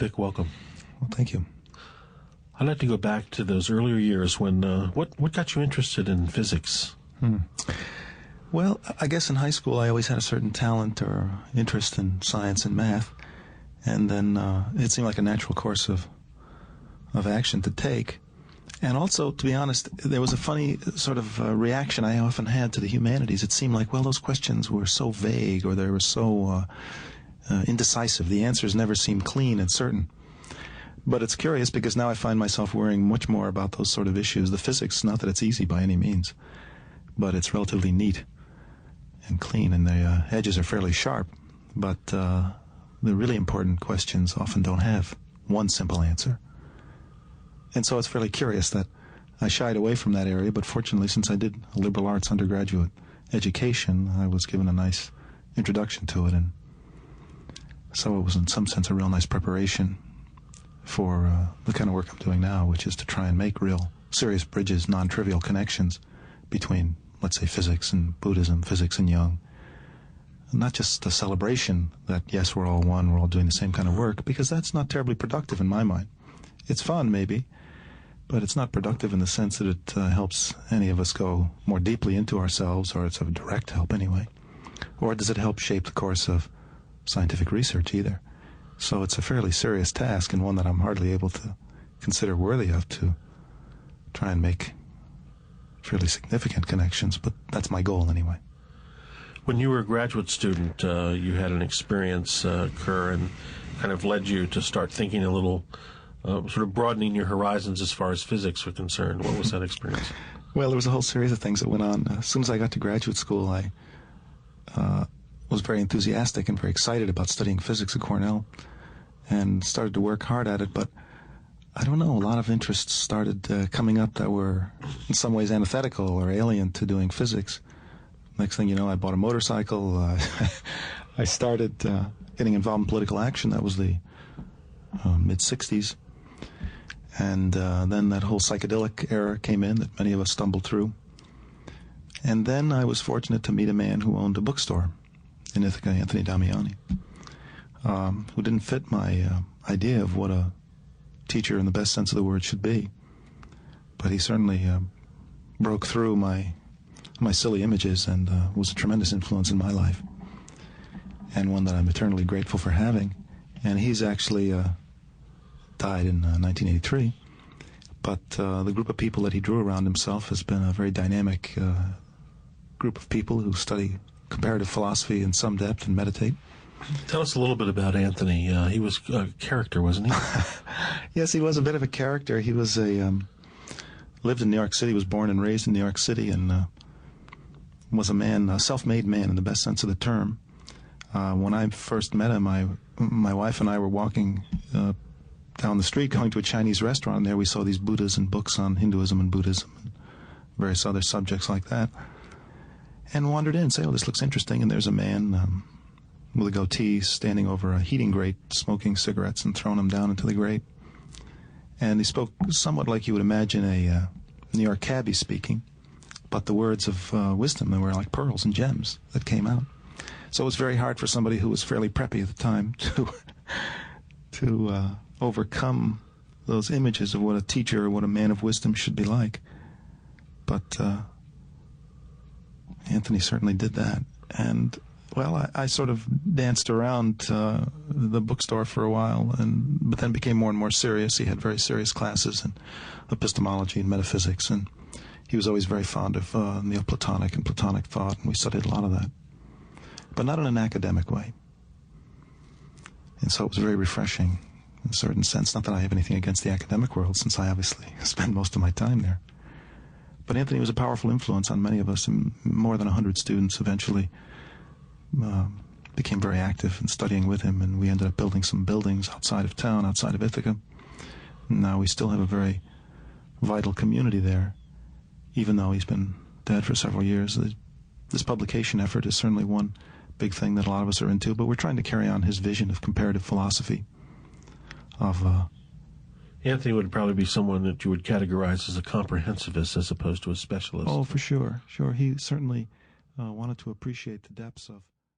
Vic, welcome. Well, thank you. I'd like to go back to those earlier years when, what got you interested in physics? Well, I guess in high school I always had a certain talent or interest in science and math, and then it seemed like a natural course of action to take. And also, to be honest, there was a funny sort of reaction I often had to the humanities. It seemed like, well, those questions were so vague or they were so indecisive. The answers never seemed clean and certain. But it's curious because now I find myself worrying much more about those sort of issues. The physics, not that it's easy by any means, but it's relatively neat and clean, and the edges are fairly sharp. But the really important questions often don't have one simple answer. And so it's fairly curious that I shied away from that area, but fortunately, since I did a liberal arts undergraduate education, I was given a nice introduction to it, and so it was in some sense a real nice preparation for the kind of work I'm doing now, which is to try and make real serious bridges, non-trivial connections between, let's say, physics and Buddhism, physics and Jung. Not just a celebration that, yes, we're all one, we're all doing the same kind of work, because that's not terribly productive in my mind. It's fun, maybe, but it's not productive in the sense that it helps any of us go more deeply into ourselves, or it's of direct help anyway. Or does it help shape the course of scientific research either? So it's a fairly serious task, and one that I'm hardly able to consider worthy of, to try and make fairly significant connections, but that's my goal anyway. When you were a graduate student, you had an experience occur and kind of led you to start thinking a little, sort of broadening your horizons as far as physics were concerned. What was that experience? Well, there was a whole series of things that went on. As soon as I got to graduate school, I was very enthusiastic and very excited about studying physics at Cornell and started to work hard at it, but I don't know, a lot of interests started coming up that were in some ways antithetical or alien to doing physics. Next thing you know, I bought a motorcycle. I started getting involved in political action. That was the mid-'60s. And then that whole psychedelic era came in that many of us stumbled through. And then I was fortunate to meet a man who owned a bookstore in Ithaca, Anthony Damiani, who didn't fit my idea of what a teacher in the best sense of the word should be. But he certainly broke through my silly images and was a tremendous influence in my life, and one that I'm eternally grateful for having. And he's actually died in 1983, but the group of people that he drew around himself has been a very dynamic group of people who study comparative philosophy in some depth and meditate. Tell us a little bit about Anthony. He was a character, wasn't he? Yes, he was a bit of a character. He was lived in New York City, was born and raised in New York City, and was a man, a self-made man in the best sense of the term. When I first met him, my wife and I were walking down the street going to a Chinese restaurant, and there we saw these Buddhas and books on Hinduism and Buddhism and various other subjects like that, and wandered in and said, oh, this looks interesting, and there's a man with a goatee standing over a heating grate, smoking cigarettes and throwing them down into the grate. And he spoke somewhat like you would imagine a New York cabbie speaking, but the words of wisdom, they were like pearls and gems that came out. So it was very hard for somebody who was fairly preppy at the time to overcome those images of what a teacher or what a man of wisdom should be like. But Anthony certainly did that. And, well, I sort of danced around the bookstore for a while, but then became more and more serious. He had very serious classes in epistemology and metaphysics, and he was always very fond of Neoplatonic and Platonic thought, and we studied a lot of that, but not in an academic way. And so it was very refreshing in a certain sense. Not that I have anything against the academic world, since I obviously spend most of my time there. But Anthony was a powerful influence on many of us, and more than 100 students eventually became very active in studying with him, and we ended up building some buildings outside of town, outside of Ithaca. Now we still have a very vital community there, even though he's been dead for several years. This publication effort is certainly one big thing that a lot of us are into, but we're trying to carry on his vision of comparative philosophy. Anthony would probably be someone that you would categorize as a comprehensivist as opposed to a specialist. Oh, for sure. Sure. He certainly wanted to appreciate the depths of